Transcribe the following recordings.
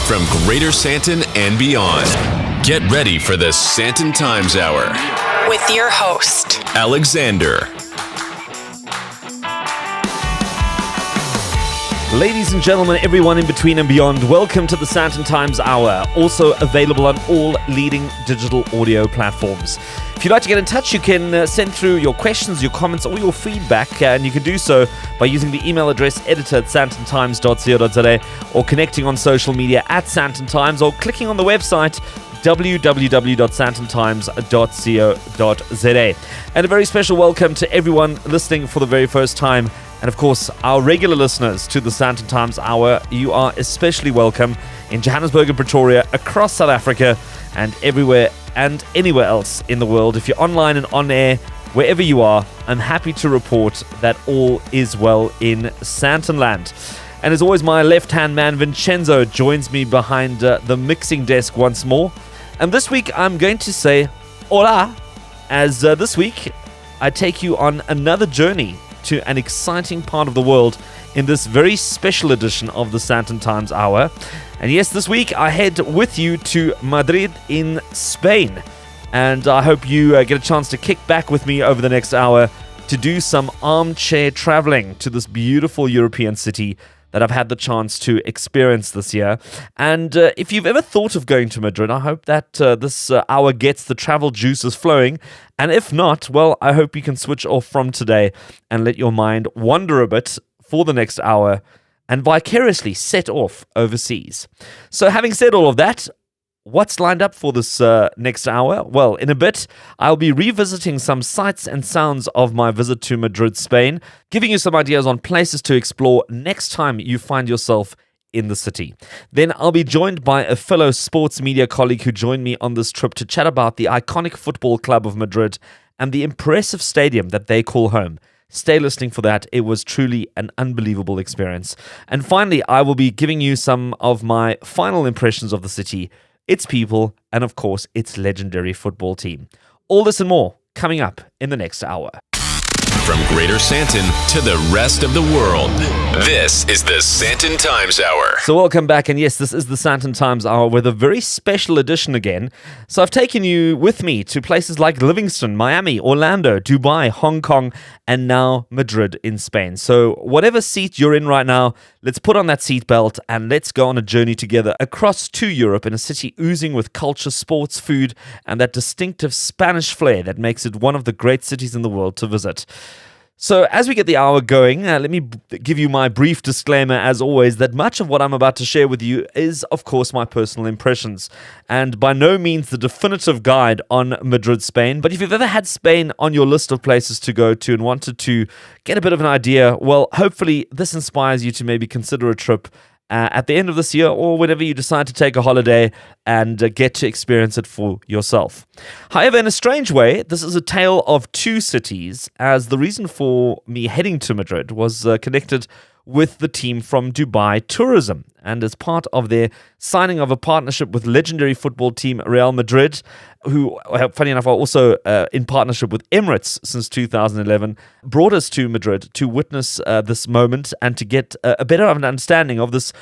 from Greater Sandton and beyond. Get ready for the Sandton Times Hour with your host, Alexander. Ladies and gentlemen, everyone in between and beyond, welcome to the Sandton Times Hour, also available on all leading digital audio platforms. If you'd like to get in touch, you can send through your questions, your comments, or your feedback, and you can do so by using the email address editor@sandtontimes.co.za or connecting on social media @Sandton Times or clicking on the website www.sandtontimes.co.za. And a very special welcome to everyone listening for the very first time. And of course, our regular listeners to the Sandton Times Hour, you are especially welcome in Johannesburg and Pretoria, across South Africa, and everywhere and anywhere else in the world. If you're online and on air, wherever you are, I'm happy to report that all is well in Sandtonland. And as always, my left-hand man, Vincenzo, joins me behind the mixing desk once more. And this week, I'm going to say hola, as this week, I take you on another journey to an exciting part of the world in this very special edition of the Sandton Times Hour. And yes, this week I head with you to Madrid in Spain. And I hope you get a chance to kick back with me over the next hour to do some armchair traveling to this beautiful European city that I've had the chance to experience this year. And if you've ever thought of going to Madrid, I hope that this hour gets the travel juices flowing. And if not, well, I hope you can switch off from today and let your mind wander a bit for the next hour and vicariously set off overseas. So having said all of that, what's lined up for this next hour? Well, in a bit, I'll be revisiting some sights and sounds of my visit to Madrid, Spain, giving you some ideas on places to explore next time you find yourself in the city. Then I'll be joined by a fellow sports media colleague who joined me on this trip to chat about the iconic football club of Madrid and the impressive stadium that they call home. Stay listening for that. It was truly an unbelievable experience. And finally, I will be giving you some of my final impressions of the city, its people, and of course, its legendary football team. All this and more coming up in the next hour. From Greater Sandton to the rest of the world, this is the Sandton Times Hour. So welcome back, and yes, this is the Sandton Times Hour with a very special edition again. So I've taken you with me to places like Livingston, Miami, Orlando, Dubai, Hong Kong, and now Madrid in Spain. So whatever seat you're in right now, let's put on that seatbelt and let's go on a journey together across to Europe in a city oozing with culture, sports, food, and that distinctive Spanish flair that makes it one of the great cities in the world to visit. So as we get the hour going, let me give you my brief disclaimer, as always, that much of what I'm about to share with you is, of course, my personal impressions, and by no means the definitive guide on Madrid, Spain. But if you've ever had Spain on your list of places to go to and wanted to get a bit of an idea, well, hopefully this inspires you to maybe consider a trip at the end of this year or whenever you decide to take a holiday and get to experience it for yourself. However, in a strange way, this is a tale of two cities, as the reason for me heading to Madrid was connected with the team from Dubai Tourism, and as part of their signing of a partnership with legendary football team Real Madrid, who, funny enough, are also in partnership with Emirates since 2011, brought us to Madrid to witness this moment and to get a better understanding of this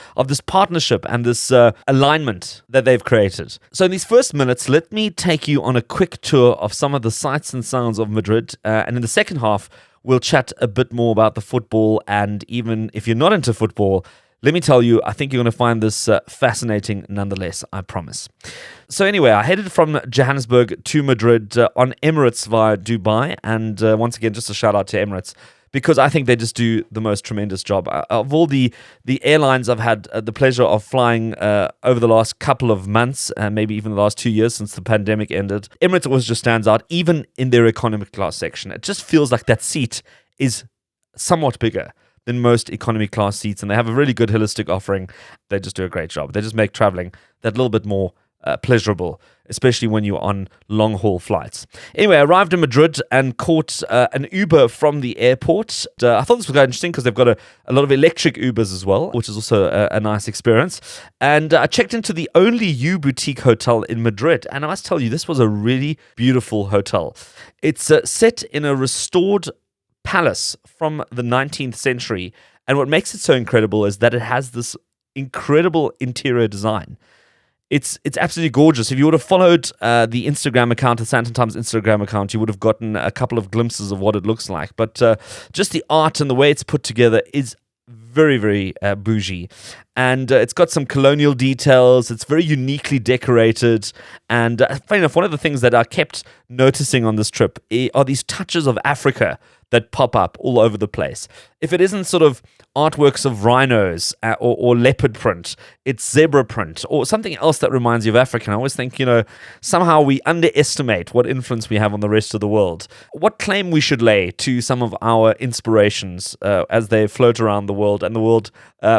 partnership and this alignment that they've created. So in these first minutes, let me take you on a quick tour of some of the sights and sounds of Madrid, and in the second half, we'll chat a bit more about the football, and even if you're not into football, let me tell you, I think you're going to find this fascinating nonetheless, I promise. So anyway, I headed from Johannesburg to Madrid on Emirates via Dubai, and once again, just a shout out to Emirates, because I think they just do the most tremendous job. Of all the airlines I've had the pleasure of flying over the last couple of months, and maybe even the last 2 years since the pandemic ended, Emirates always just stands out, even in their economy class section. It just feels like that seat is somewhat bigger than most economy class seats, and they have a really good holistic offering. They just do a great job. They just make traveling that little bit more pleasurable, especially when you're on long-haul flights. Anyway, I arrived in Madrid and caught an Uber from the airport. I thought this was quite interesting because they've got a lot of electric Ubers as well, which is also a nice experience. And I checked into the only U Boutique hotel in Madrid, and I must tell you, this was a really beautiful hotel. It's set in a restored palace from the 19th century, and what makes it so incredible is that it has this incredible interior design. It's absolutely gorgeous. If you would have followed the Instagram account, the Sandton Times Instagram account, you would have gotten a couple of glimpses of what it looks like. But just the art and the way it's put together is very, very bougie. And it's got some colonial details. It's very uniquely decorated. And funny enough, one of the things that I kept noticing on this trip are these touches of Africa that pop up all over the place. If it isn't sort of artworks of rhinos or leopard print, it's zebra print or something else that reminds you of Africa. And I always think, somehow we underestimate what influence we have on the rest of the world. What claim we should lay to some of our inspirations as they float around the world, and the world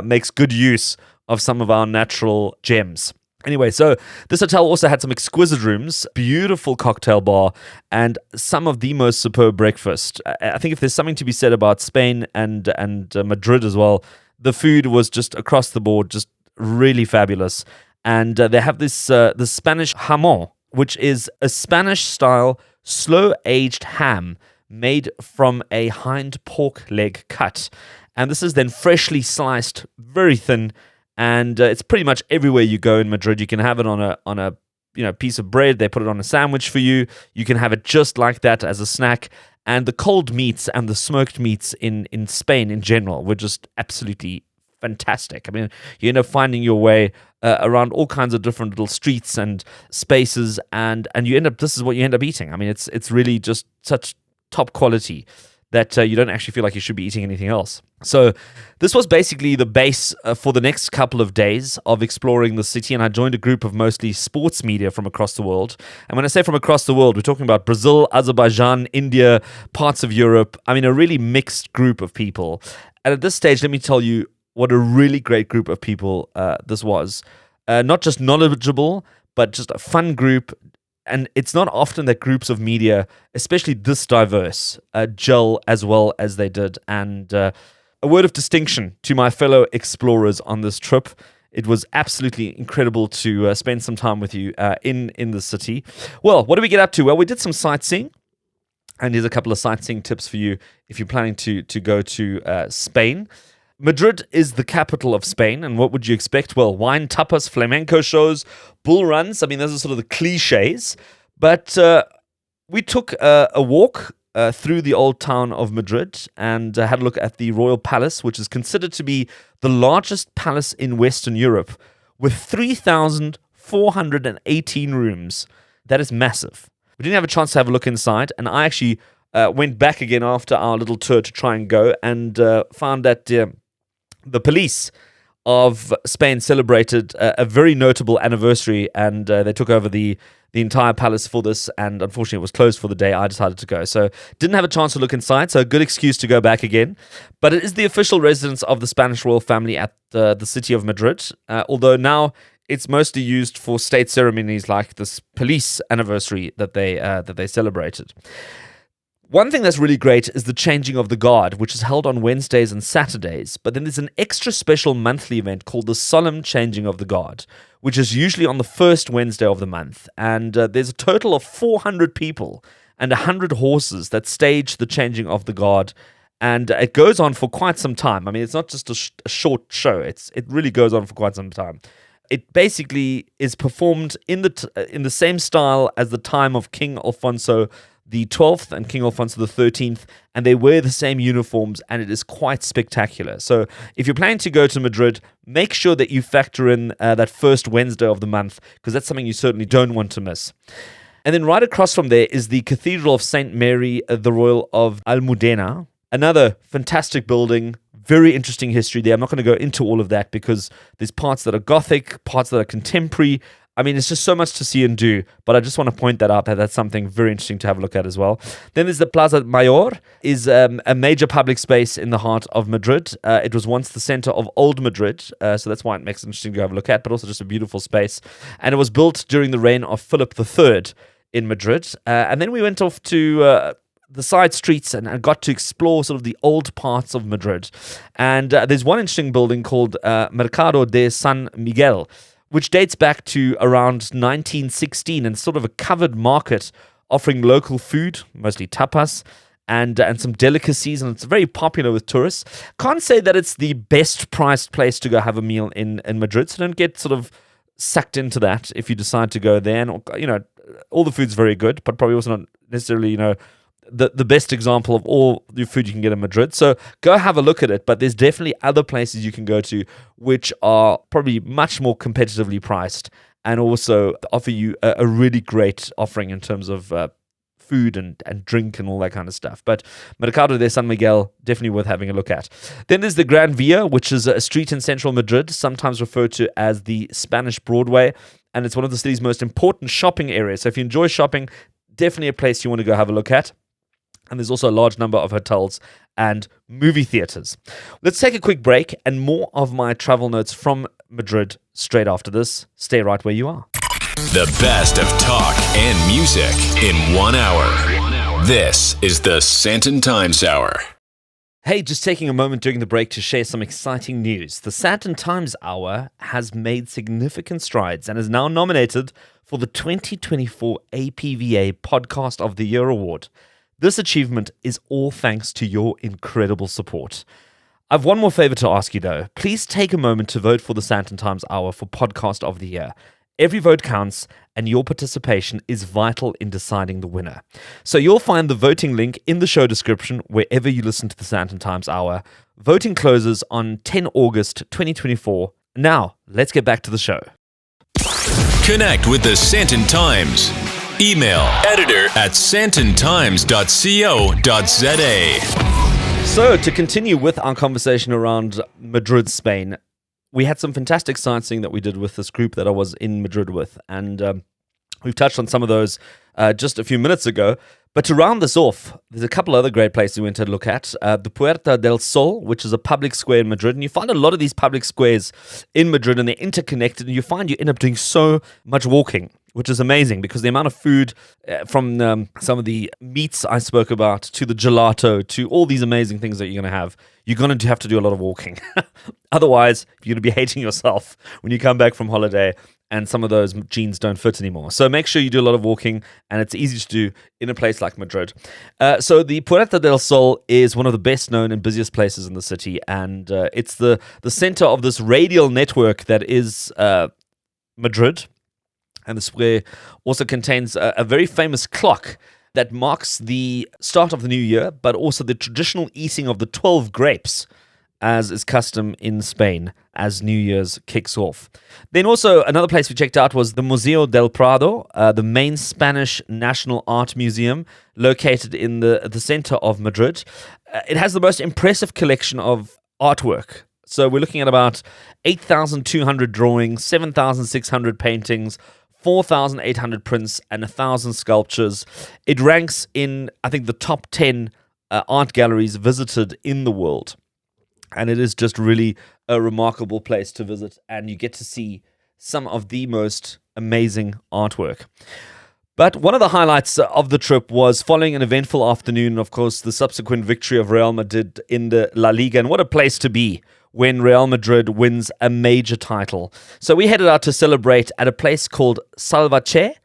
makes good use of some of our natural gems. Anyway, so this hotel also had some exquisite rooms, beautiful cocktail bar, and some of the most superb breakfast. I think if there's something to be said about Spain and Madrid as well, the food was just across the board, just really fabulous. And they have this the Spanish jamón, which is a Spanish-style slow-aged ham made from a hind pork leg cut. And this is then freshly sliced, very thin. And it's pretty much everywhere you go in Madrid. You can have it on a piece of bread. They put it on a sandwich for you. You can have it just like that as a snack. And the cold meats and the smoked meats in Spain in general were just absolutely fantastic. I mean, you end up finding your way around all kinds of different little streets and spaces, and this is what you end up eating. I mean, it's really just such top quality that you don't actually feel like you should be eating anything else. So this was basically the base for the next couple of days of exploring the city, and I joined a group of mostly sports media from across the world. And when I say from across the world, we're talking about Brazil, Azerbaijan, India, parts of Europe. I mean, a really mixed group of people. And at this stage, let me tell you what a really great group of people this was. Not just knowledgeable, but just a fun group. And it's not often that groups of media, especially this diverse, gel as well as they did. And a word of distinction to my fellow explorers on this trip. It was absolutely incredible to spend some time with you in the city. Well, what did we get up to? Well, we did some sightseeing. And here's a couple of sightseeing tips for you if you're planning to go to Spain. Madrid is the capital of Spain, and what would you expect? Well, wine, tapas, flamenco shows, bull runs. I mean, those are sort of the cliches. But we took a walk through the old town of Madrid and had a look at the Royal Palace, which is considered to be the largest palace in Western Europe, with 3,418 rooms. That is massive. We didn't have a chance to have a look inside, and I actually went back again after our little tour to try and go, and found that the police of Spain celebrated a very notable anniversary, and they took over the entire palace for this, and unfortunately it was closed for the day I decided to go. So didn't have a chance to look inside, so a good excuse to go back again. But it is the official residence of the Spanish royal family at the city of Madrid, although now it's mostly used for state ceremonies like this police anniversary that they celebrated. One thing that's really great is the changing of the guard, which is held on Wednesdays and Saturdays. But then there's an extra special monthly event called the solemn changing of the guard, which is usually on the first Wednesday of the month. And there's a total of 400 people and 100 horses that stage the changing of the guard. And it goes on for quite some time. I mean, it's not just a short show. It really goes on for quite some time. It basically is performed in the same style as the time of King Alfonso the 12th and King Alfonso the 13th, and they wear the same uniforms, and it is quite spectacular. So if you're planning to go to Madrid, make sure that you factor in that first Wednesday of the month, because that's something you certainly don't want to miss. And then right across from there is the Cathedral of St. Mary the Royal of Almudena, another fantastic building, very interesting history there. I'm not going to go into all of that because there's parts that are Gothic, parts that are contemporary. I mean, it's just so much to see and do, but I just want to point that out, that that's something very interesting to have a look at as well. Then there's the Plaza Mayor, is a major public space in the heart of Madrid. It was once the center of Old Madrid, so that's why it makes it interesting to have a look at, but also just a beautiful space. And it was built during the reign of Philip III in Madrid. And then we went off to the side streets and got to explore sort of the old parts of Madrid. And there's one interesting building called Mercado de San Miguel, which dates back to around 1916 and sort of a covered market offering local food, mostly tapas, and some delicacies, and it's very popular with tourists. Can't say that it's the best priced place to go have a meal in Madrid, so don't get sort of sucked into that if you decide to go there. And, all the food's very good, but probably also not necessarily, the best example of all the food you can get in Madrid. So go have a look at it, but there's definitely other places you can go to which are probably much more competitively priced and also offer you a really great offering in terms of food and drink and all that kind of stuff. But Mercado de San Miguel, definitely worth having a look at. Then there's the Gran Via, which is a street in central Madrid, sometimes referred to as the Spanish Broadway, and it's one of the city's most important shopping areas. So if you enjoy shopping, definitely a place you want to go have a look at. And there's also a large number of hotels and movie theaters. Let's take a quick break and more of my travel notes from Madrid straight after this. Stay right where you are. The best of talk and music in 1 hour. This is the Sandton Times Hour. Hey, just taking a moment during the break to share some exciting news. The Sandton Times Hour has made significant strides and is now nominated for the 2024 APVA Podcast of the Year Award. This achievement is all thanks to your incredible support. I've one more favor to ask you though. Please take a moment to vote for the Sandton Times Hour for Podcast of the Year. Every vote counts, and your participation is vital in deciding the winner. So you'll find the voting link in the show description wherever you listen to the Sandton Times Hour. Voting closes on 10 August 2024. Now, let's get back to the show. Connect with the Sandton Times. Email editor@sandtontimes.co.za. So, to continue with our conversation around Madrid, Spain, we had some fantastic sightseeing that we did with this group that I was in Madrid with, and we've touched on some of those just a few minutes ago. But to round this off, there's a couple other great places we went to look at. The Puerta del Sol, which is a public square in Madrid. And you find a lot of these public squares in Madrid, and they're interconnected. And you find you end up doing so much walking, which is amazing because the amount of food from some of the meats I spoke about to the gelato to all these amazing things that you're going to you're going to have to do a lot of walking. Otherwise, you're going to be hating yourself when you come back from holiday and some of those jeans don't fit anymore. So make sure you do a lot of walking, and it's easy to do in a place like Madrid. So the Puerta del Sol is one of the best known and busiest places in the city, and it's the center of this radial network that is Madrid. And the square also contains a very famous clock that marks the start of the new year, but also the traditional eating of the 12 grapes, as is custom in Spain as New Year's kicks off. Then also another place we checked out was the Museo del Prado, the main Spanish national art museum located in the center of Madrid. It has the most impressive collection of artwork. So we're looking at about 8,200 drawings, 7,600 paintings, 4,800 prints, and 1,000 sculptures. It ranks in, I think, the top 10 art galleries visited in the world. And it is just really a remarkable place to visit, and you get to see some of the most amazing artwork. But one of the highlights of the trip was following an eventful afternoon, of course, the subsequent victory of Real Madrid in the La Liga. And what a place to be when Real Madrid wins a major title. So we headed out to celebrate at a place called Salvajec.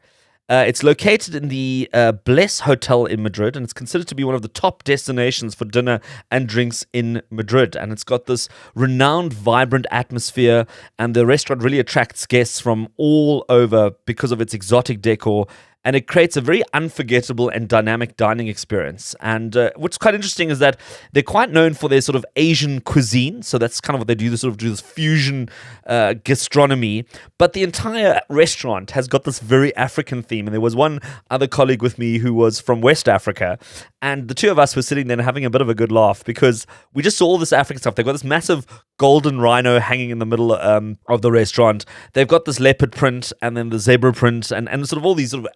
It's located in the Bless Hotel in Madrid, and it's considered to be one of the top destinations for dinner and drinks in Madrid. And it's got this renowned, vibrant atmosphere, and the restaurant really attracts guests from all over because of its exotic decor. And it creates a very unforgettable and dynamic dining experience. And what's quite interesting is that they're quite known for their sort of Asian cuisine. So that's kind of what they do. They sort of do this fusion gastronomy. But the entire restaurant has got this very African theme. And there was one other colleague with me who was from West Africa. And the two of us were sitting there and having a bit of a good laugh because we just saw all this African stuff. They've got this massive golden rhino hanging in the middle of the restaurant. They've got this leopard print and then the zebra print and sort of all these sort of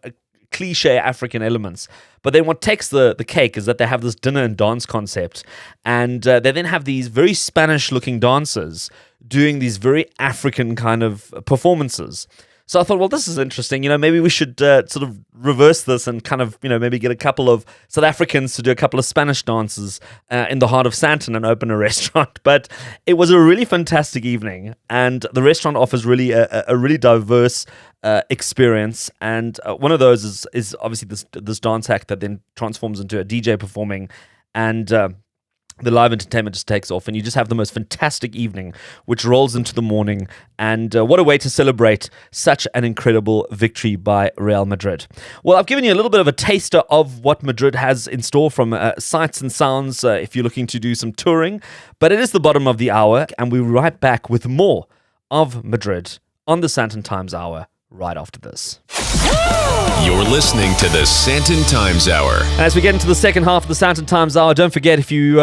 cliche African elements. But then what takes the cake is that they have this dinner and dance concept, and they then have these very Spanish looking dancers doing these very African kind of performances. So I thought, well, this is interesting. Maybe we should sort of reverse this and kind of, maybe get a couple of South Africans to do a couple of Spanish dances in the heart of Sandton and open a restaurant. But it was a really fantastic evening, and the restaurant offers really a really diverse experience. And one of those is obviously this dance act that then transforms into a DJ performing, and the live entertainment just takes off, and you just have the most fantastic evening, which rolls into the morning. And what a way to celebrate such an incredible victory by Real Madrid. Well, I've given you a little bit of a taster of what Madrid has in store from sights and sounds if you're looking to do some touring. But it is the bottom of the hour, and we're right back with more of Madrid on the Sandton Times Hour right after this. You're listening to the Sandton Times Hour. As we get into the second half of the Sandton Times Hour, don't forget, if you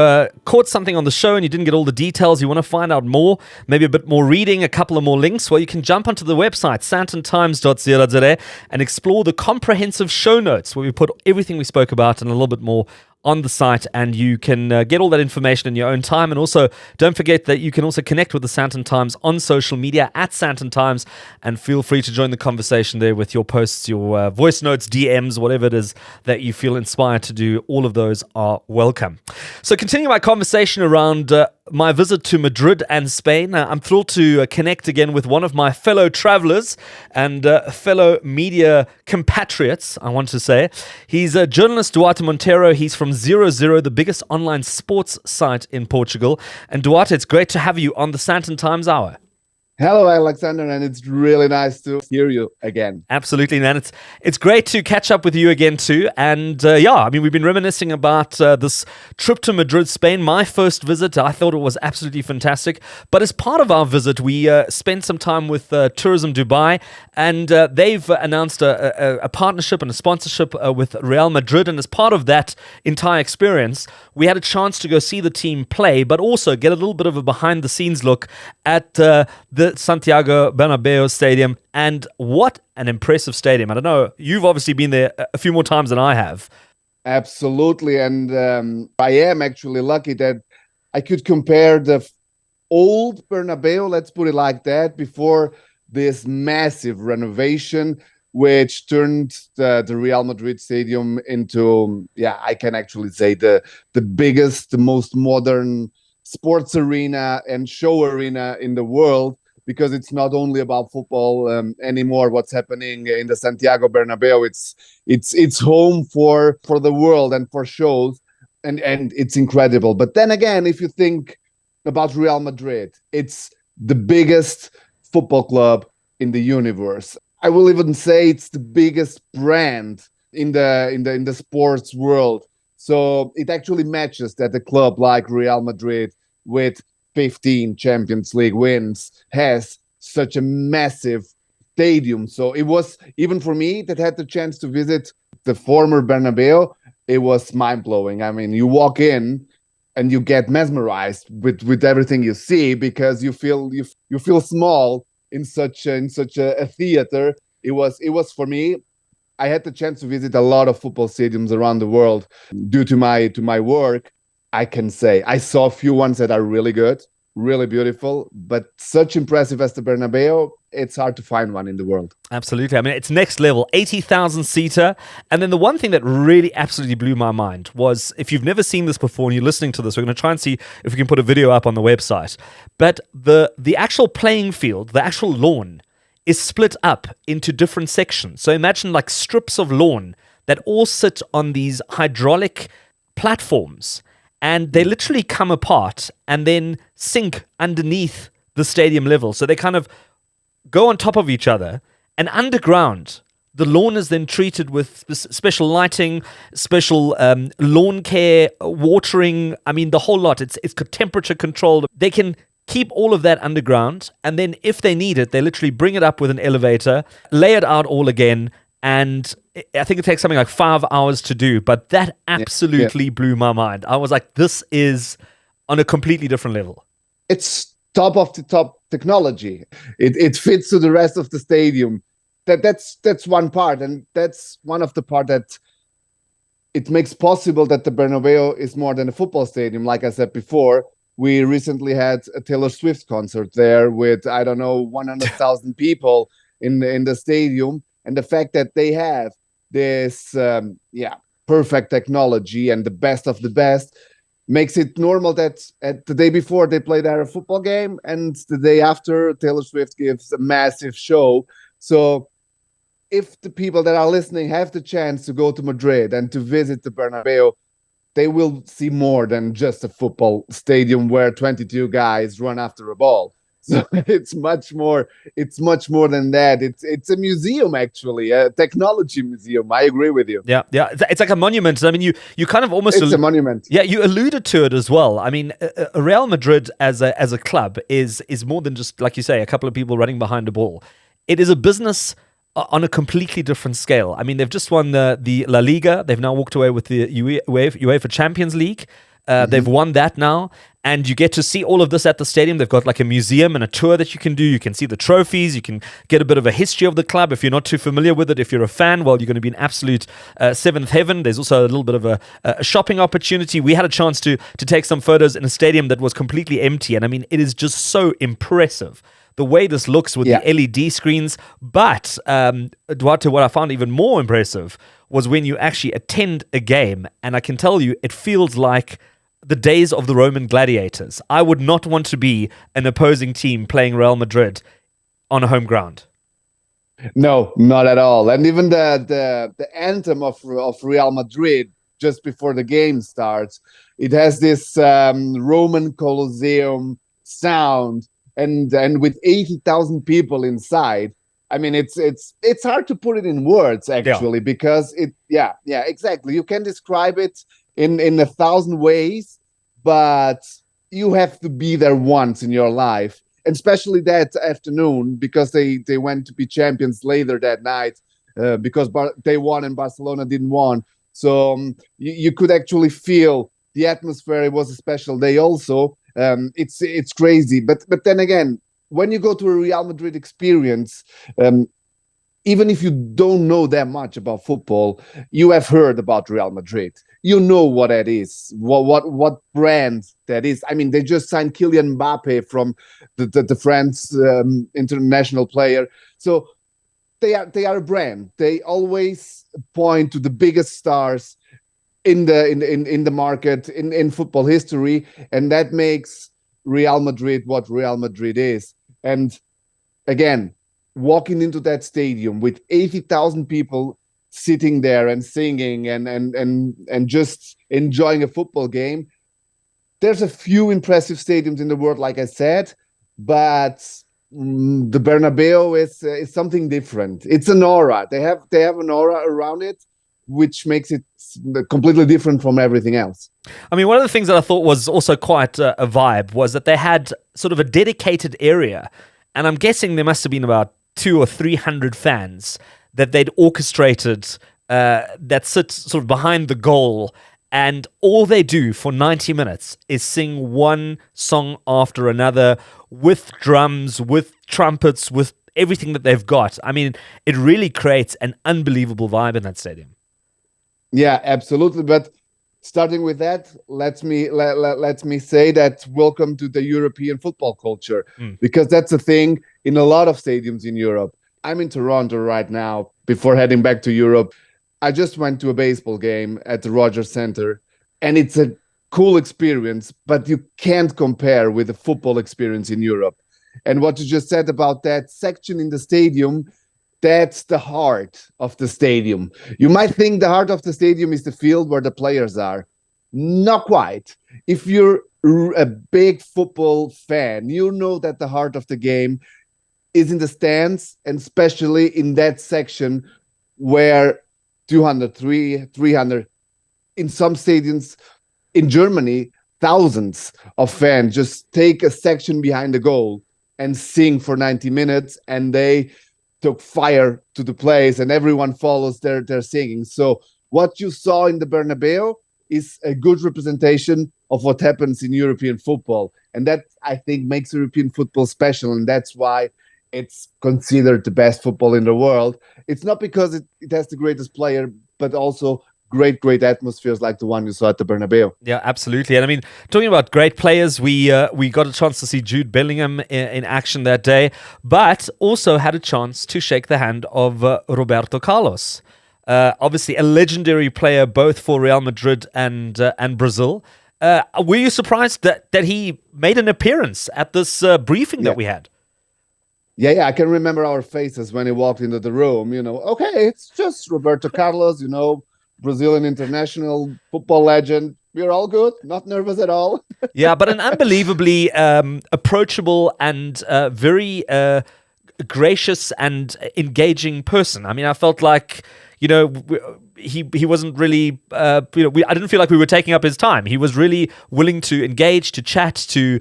caught something on the show and you didn't get all the details, you want to find out more, maybe a bit more reading, a couple of more links, well, you can jump onto the website, sandtontimes.co.za, and explore the comprehensive show notes where we put everything we spoke about and a little bit more on the site, and you can get all that information in your own time. And also, don't forget that you can also connect with the Sandton Times on social media at Sandton Times, and feel free to join the conversation there with your posts, your voice notes, DMs, whatever it is that you feel inspired to do. All of those are welcome. So continuing my conversation around my visit to Madrid and Spain, I'm thrilled to connect again with one of my fellow travelers and fellow media compatriots, I want to say. He's a journalist, Duarte Monteiro. He's from Zerozero, the biggest online sports site in Portugal. And Duarte, it's great to have you on the Sandton Times Hour. Hello, Alexander, and it's really nice to hear you again. Absolutely, man. It's great to catch up with you again too. And we've been reminiscing about this trip to Madrid, Spain. My first visit, I thought it was absolutely fantastic. But as part of our visit, we spent some time with Tourism Dubai, and they've announced a partnership and a sponsorship with Real Madrid. And as part of that entire experience, we had a chance to go see the team play, but also get a little bit of a behind-the-scenes look at the Santiago Bernabéu stadium. And what an impressive stadium. I don't know, you've obviously been there a few more times than I have. Absolutely. And I am actually lucky that I could compare the old Bernabéu, let's put it like that, before this massive renovation, which turned the Real Madrid stadium into, I can actually say the biggest, the most modern sports arena and show arena in the world, because it's not only about football anymore. What's happening in the Santiago Bernabéu, it's home for the world and for shows, and it's incredible. But then again, if you think about Real Madrid, it's the biggest football club in the universe. I will even say it's the biggest brand in the sports world. So it actually matches that a club like Real Madrid, with 15 Champions League wins, has such a massive stadium. So it was, even for me that had the chance to visit the former Bernabeu, it was mind-blowing. I mean, you walk in and you get mesmerized with everything you see, because you feel small in such a theater. It was for me. I had the chance to visit a lot of football stadiums around the world due to my work. I can say I saw a few ones that are really good, really beautiful, but such impressive as the Bernabeu, it's hard to find one in the world. Absolutely. I mean, it's next level, 80,000 seater. And then the one thing that really absolutely blew my mind was, if you've never seen this before and you're listening to this, we're going to try and see if we can put a video up on the website. But the actual playing field, the actual lawn, is split up into different sections. So imagine like strips of lawn that all sit on these hydraulic platforms, and they literally come apart and then sink underneath the stadium level. So they kind of go on top of each other, and underground, the lawn is then treated with special lighting, special lawn care, watering. I mean, the whole lot. It's temperature controlled. They can keep all of that underground, and then if they need it, they literally bring it up with an elevator, lay it out all again, and I think it takes something like 5 hours to do, but that absolutely blew my mind. I was like, this is on a completely different level. It's top of the top technology. It fits to the rest of the stadium. That's one part, and that's one of the part that it makes possible that the Bernabeu is more than a football stadium. Like I said before, we recently had a Taylor Swift concert there with, 100,000 people in the stadium. And the fact that they have this perfect technology and the best of the best makes it normal that at the day before they play their football game, and the day after Taylor Swift gives a massive show. So if the people that are listening have the chance to go to Madrid and to visit the Bernabeu, they will see more than just a football stadium where 22 guys run after a ball. So it's much more. It's much more than that. It's a museum, actually, a technology museum. I agree with you. Yeah. It's like a monument. I mean, you kind of almost it's a monument. Yeah, you alluded to it as well. I mean, Real Madrid as a club is more than just, like you say, a couple of people running behind a ball. It is a business on a completely different scale. I mean, they've just won the La Liga. They've now walked away with the UEFA Champions League. They've won that now, and you get to see all of this at the stadium. They've got like a museum and a tour that you can do. You can see the trophies. You can get a bit of a history of the club. If you're not too familiar with it, if you're a fan, well, you're going to be in absolute seventh heaven. There's also a little bit of a shopping opportunity. We had a chance to take some photos in a stadium that was completely empty, and I mean, it is just so impressive the way this looks with the LED screens. But Duarte, what I found even more impressive was when you actually attend a game, and I can tell you, it feels like the days of the Roman gladiators. I would not want to be an opposing team playing Real Madrid on a home ground. No, not at all. And even the anthem of Real Madrid just before the game starts, it has this Roman Colosseum sound, and with 80,000 people inside. I mean, it's hard to put it in words, actually, because exactly. You can describe it in 1,000 ways, but you have to be there once in your life, and especially that afternoon, because they went to be champions later that night, because they won and Barcelona didn't won. So you could actually feel the atmosphere. It was a special day also. It's crazy, but then again, when you go to a Real Madrid experience, even if you don't know that much about football, you have heard about Real Madrid. You know what that is, what brand that is. I mean, they just signed Kylian Mbappe from the France international player. So they are a brand. They always point to the biggest stars in the market in football history, and that makes Real Madrid what Real Madrid is. And again, walking into that stadium with 80,000 people sitting there and singing and just enjoying a football game. There's a few impressive stadiums in the world, like I said, but the Bernabeu is something different. It's an aura. They have an aura around it, which makes it completely different from everything else. I mean, one of the things that I thought was also quite a vibe was that they had sort of a dedicated area, and I'm guessing there must have been about 200 or 300 fans that they'd orchestrated that sit sort of behind the goal, and all they do for 90 minutes is sing one song after another with drums, with trumpets, with everything that they've got. I mean, it really creates an unbelievable vibe in that stadium. Yeah, absolutely. But starting with that, let me say that welcome to the European football culture, because that's a thing in a lot of stadiums in Europe. I'm in Toronto right now. Before heading back to Europe, I just went to a baseball game at the Rogers Center, and it's a cool experience, but you can't compare with the football experience in Europe. And what you just said about that section in the stadium, that's the heart of the stadium. You might think the heart of the stadium is the field where the players are. Not quite. If you're a big football fan, you know that the heart of the game is in the stands, and especially in that section where 200, 300, in some stadiums in Germany, thousands of fans just take a section behind the goal and sing for 90 minutes, and they took fire to the place, and everyone follows their singing. So what you saw in the Bernabeu is a good representation of what happens in European football. And that, I think, makes European football special, and that's why it's considered the best football in the world. It's not because it has the greatest player, but also great atmospheres like the one you saw at the Bernabeu. Yeah, absolutely. And I mean, talking about great players, we got a chance to see Jude Bellingham in action that day, but also had a chance to shake the hand of Roberto Carlos. obviously a legendary player both for Real Madrid and Brazil. Were you surprised that he made an appearance at this briefing that we had? Yeah, I can remember our faces when he walked into the room. Okay, it's just Roberto Carlos, Brazilian international football legend. We're all good, not nervous at all. Yeah, but an unbelievably approachable and very gracious and engaging person. I mean, I felt like, he wasn't really, I didn't feel like we were taking up his time. He was really willing to engage, to chat, to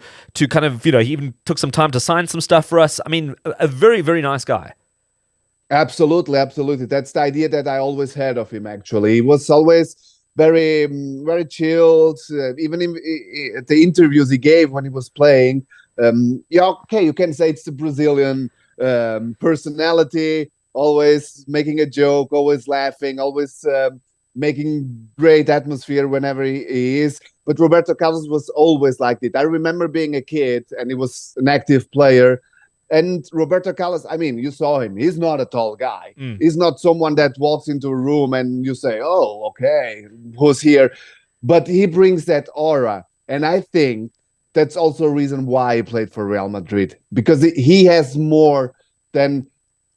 kind of, he even took some time to sign some stuff for us. I mean, a very, very nice guy. Absolutely. That's the idea that I always had of him, actually. He was always very, very chilled. Even in the interviews he gave when he was playing, you can say it's the Brazilian personality, always making a joke, always laughing, always making great atmosphere whenever he is. But Roberto Carlos was always like it. I remember being a kid, and he was an active player. And Roberto Carlos, I mean, you saw him. He's not a tall guy. He's not someone that walks into a room and you say, oh, okay, who's here? But he brings that aura. And I think that's also a reason why he played for Real Madrid, because he has more than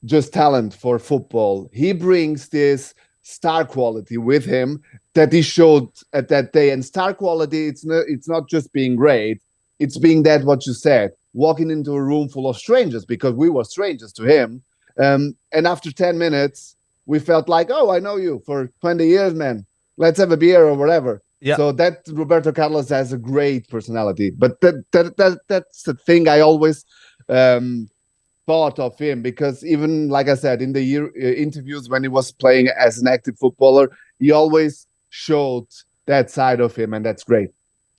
just talent for football. He brings this star quality with him that he showed at that day. And star quality, it's not just being great. It's being that what you said, walking into a room full of strangers, because we were strangers to him. And after 10 minutes, we felt like, oh, I know you for 20 years, man. Let's have a beer or whatever. Yeah. So that Roberto Carlos has a great personality. But that's the thing I always thought of him, because even, like I said, in the interviews when he was playing as an active footballer, he always showed that side of him, and that's great.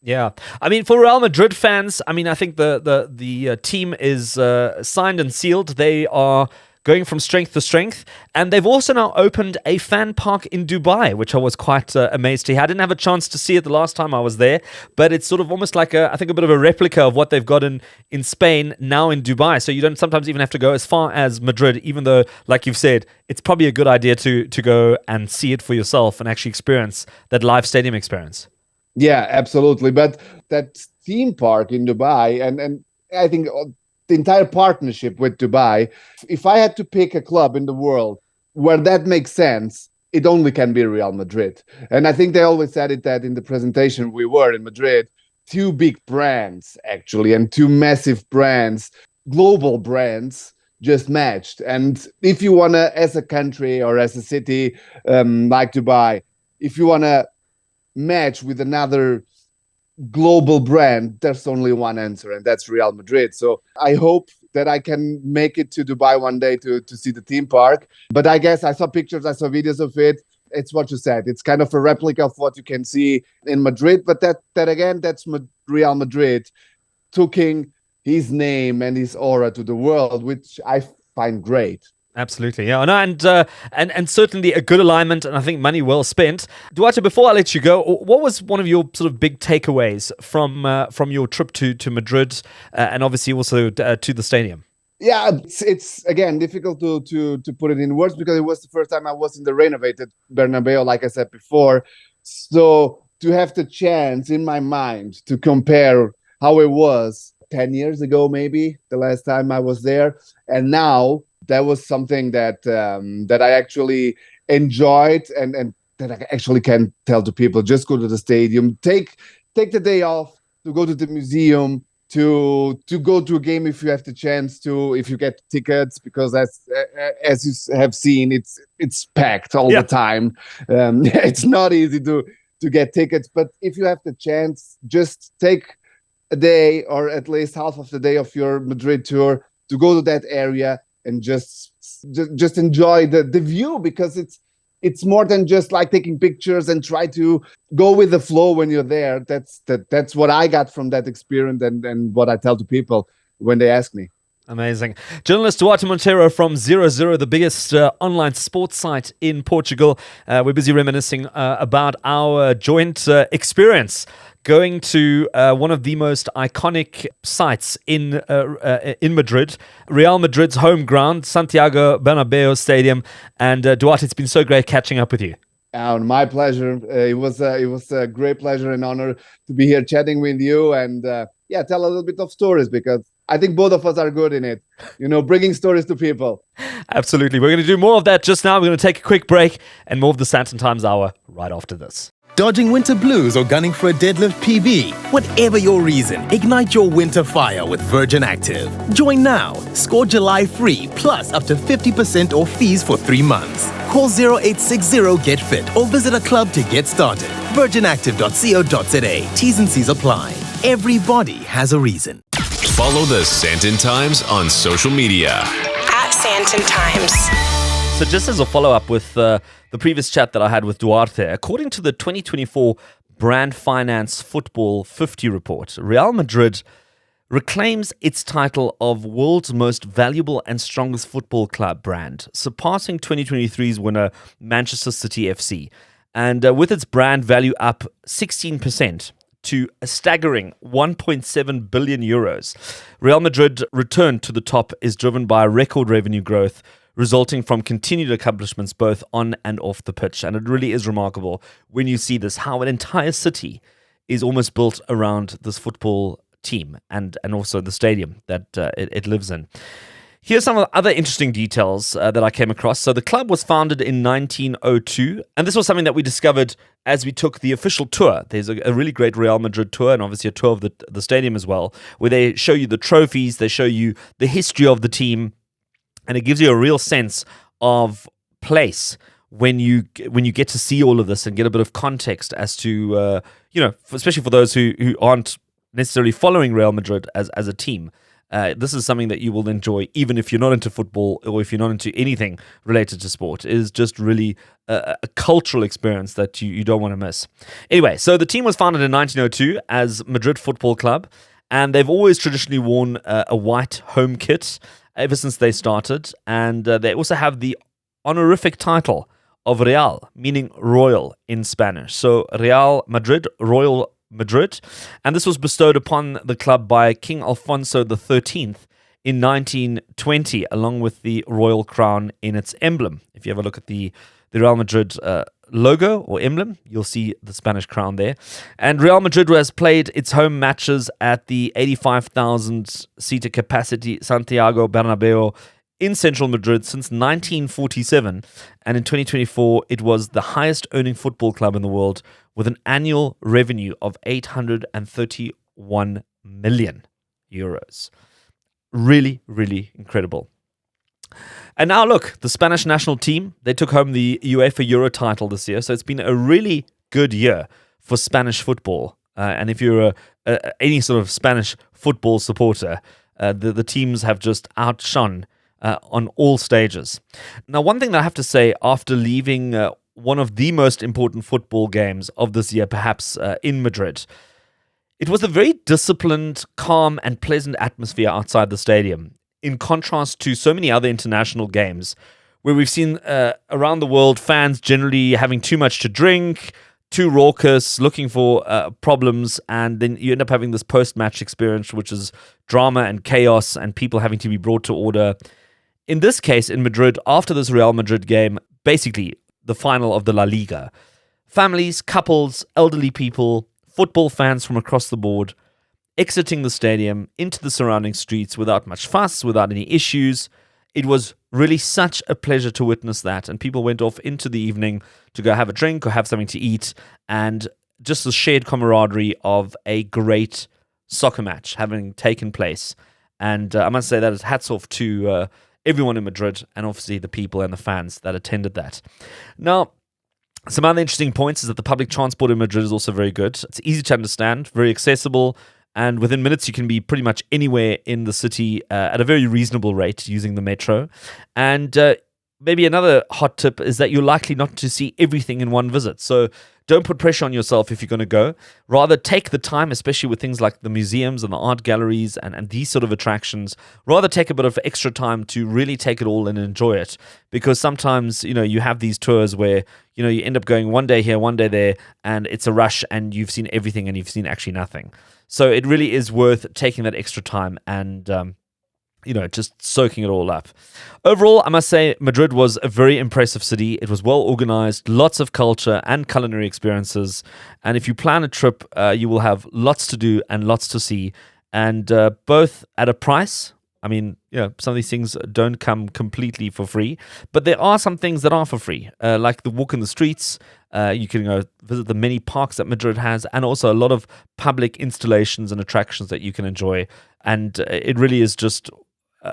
Yeah, I mean, for Real Madrid fans, I mean, I think the team is signed and sealed. They are going from strength to strength, and they've also now opened a fan park in Dubai, which I was quite amazed to hear. I didn't have a chance to see it the last time I was there, but it's sort of almost like I think a bit of a replica of what they've got in Spain now in Dubai. So you don't sometimes even have to go as far as Madrid, even though, like you've said, it's probably a good idea to go and see it for yourself and actually experience that live stadium experience. Yeah, absolutely. But that theme park in Dubai, and I think the entire partnership with Dubai, if I had to pick a club in the world where that makes sense, it only can be Real Madrid. And I think they always said it that in the presentation we were in Madrid, two big brands, actually, and two massive brands, global brands, just matched. And if you want to, as a country or as a city like Dubai, if you want to match with another global brand, there's only one answer, and that's Real Madrid. So I hope that I can make it to Dubai one day to see the theme park. But I guess I saw pictures, I saw videos of it. It's what you said. It's kind of a replica of what you can see in Madrid. But that again, that's Real Madrid taking his name and his aura to the world, which I find great. Absolutely, yeah, no, and certainly a good alignment, and I think money well spent. Duarte, before I let you go, what was one of your sort of big takeaways from your trip to Madrid, and obviously also to the stadium? Yeah, it's again difficult to put it in words, because it was the first time I was in the renovated Bernabéu, like I said before. So to have the chance in my mind to compare how it was 10 years ago, maybe the last time I was there, and now, that was something that I actually enjoyed, and that I actually can tell to people: just go to the stadium, take the day off to go to the museum, to go to a game if you have the chance to, if you get tickets, because as you have seen, it's packed all the time. It's not easy to get tickets, but if you have the chance, just take a day or at least half of the day of your Madrid tour to go to that area and just enjoy the view, because it's more than just like taking pictures, and try to go with the flow when you're there. That's what I got from that experience, and what I tell to people when they ask me. Amazing. Journalist Duarte Monteiro from Zerozero, the biggest online sports site in Portugal. We're busy reminiscing about our joint experience going to one of the most iconic sites in Madrid, Real Madrid's home ground, Santiago Bernabéu Stadium. And Duarte, it's been so great catching up with you. My pleasure. It was a great pleasure and honor to be here chatting with you and tell a little bit of stories, because I think both of us are good in it, bringing stories to people. Absolutely. We're going to do more of that just now. We're going to take a quick break and more of the Sandton Times Hour right after this. Dodging winter blues or gunning for a deadlift PB? Whatever your reason, ignite your winter fire with Virgin Active. Join now. Score July free, plus up to 50% off fees for 3 months. Call 0860-GET-FIT or visit a club to get started. virginactive.co.za. T's and C's apply. Everybody has a reason. Follow the Sandton Times on social media. Sandton Times. So just as a follow-up with the previous chat that I had with Duarte, according to the 2024 Brand Finance Football 50 report, Real Madrid reclaims its title of world's most valuable and strongest football club brand, surpassing 2023's winner Manchester City FC. And with its brand value up 16%, to a staggering 1.7 billion euros. Real Madrid return to the top is driven by record revenue growth resulting from continued accomplishments both on and off the pitch. And it really is remarkable when you see this, how an entire city is almost built around this football team and also the stadium that it lives in. Here's some of the other interesting details that I came across. So the club was founded in 1902, and this was something that we discovered as we took the official tour. There's a really great Real Madrid tour, and obviously a tour of the stadium as well, where they show you the trophies, they show you the history of the team, and it gives you a real sense of place when you get to see all of this and get a bit of context as to, especially for those who aren't necessarily following Real Madrid as a team. This is something that you will enjoy even if you're not into football or if you're not into anything related to sport. It is just really a cultural experience that you don't want to miss. Anyway, so the team was founded in 1902 as Madrid Football Club, and they've always traditionally worn a white home kit ever since they started. And they also have the honorific title of Real, meaning royal in Spanish. So Real Madrid, Royal Madrid, and this was bestowed upon the club by King Alfonso XIII in 1920, along with the royal crown in its emblem. If you have a look at the Real Madrid logo or emblem, you'll see the Spanish crown there. And Real Madrid has played its home matches at the 85,000-seater capacity Santiago Bernabéu in central Madrid since 1947, and in 2024 it was the highest earning football club in the world with an annual revenue of 831 million euros. Really, really incredible. And now look, the Spanish national team, they took home the UEFA Euro title this year, so it's been a really good year for Spanish football. And if you're any sort of Spanish football supporter, the teams have just outshone on all stages. Now, one thing that I have to say after leaving one of the most important football games of this year, perhaps in Madrid, it was a very disciplined, calm and pleasant atmosphere outside the stadium, in contrast to so many other international games where we've seen around the world fans generally having too much to drink, too raucous, looking for problems, and then you end up having this post-match experience, which is drama and chaos and people having to be brought to order. In this case, in Madrid, after this Real Madrid game, basically the final of the La Liga, families, couples, elderly people, football fans from across the board, exiting the stadium into the surrounding streets without much fuss, without any issues. It was really such a pleasure to witness that, and people went off into the evening to go have a drink or have something to eat, and just the shared camaraderie of a great soccer match having taken place. And I must say that is hats off to everyone in Madrid, and obviously the people and the fans that attended that. Now, some other interesting points is that the public transport in Madrid is also very good. It's easy to understand, very accessible, and within minutes you can be pretty much anywhere in the city at a very reasonable rate using the metro. And maybe another hot tip is that you're likely not to see everything in one visit. So don't put pressure on yourself if you're going to go. Rather take the time, especially with things like the museums and the art galleries and these sort of attractions. Rather take a bit of extra time to really take it all and enjoy it. Because sometimes, you have these tours where, you end up going one day here, one day there, and it's a rush and you've seen everything and you've seen actually nothing. So it really is worth taking that extra time and, just soaking it all up. Overall, I must say Madrid was a very impressive city. It was well organized, lots of culture and culinary experiences. And if you plan a trip, you will have lots to do and lots to see. And both at a price. I mean, some of these things don't come completely for free, but there are some things that are for free, like the walk in the streets. You can go visit the many parks that Madrid has, and also a lot of public installations and attractions that you can enjoy. And it really is just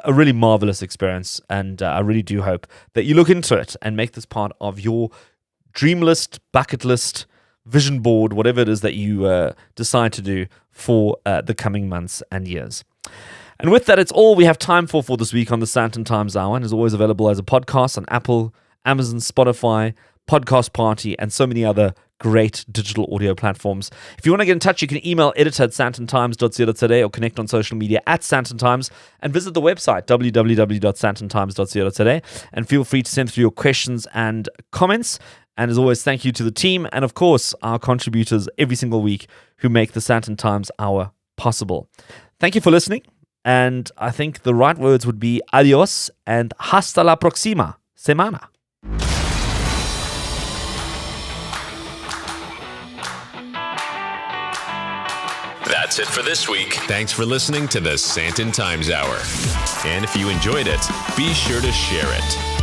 a really marvelous experience, and I really do hope that you look into it and make this part of your dream list, bucket list, vision board, whatever it is that you decide to do for the coming months and years. And with that, it's all we have time for this week on the Sandton Times Hour, and is always available as a podcast on Apple, Amazon, Spotify, Podcast Party, and so many other great digital audio platforms. If you want to get in touch, you can email editor@sandtontimes.co.za or connect on social media @Sandton Times, and visit the website www.sandtontimes.co.za, and feel free to send through your questions and comments. And as always, thank you to the team and, of course, our contributors every single week who make the Sandton Times Hour possible. Thank you for listening, and I think the right words would be adios and hasta la próxima semana. That's it for this week. Thanks for listening to the Sandton Times Hour. And if you enjoyed it, be sure to share it.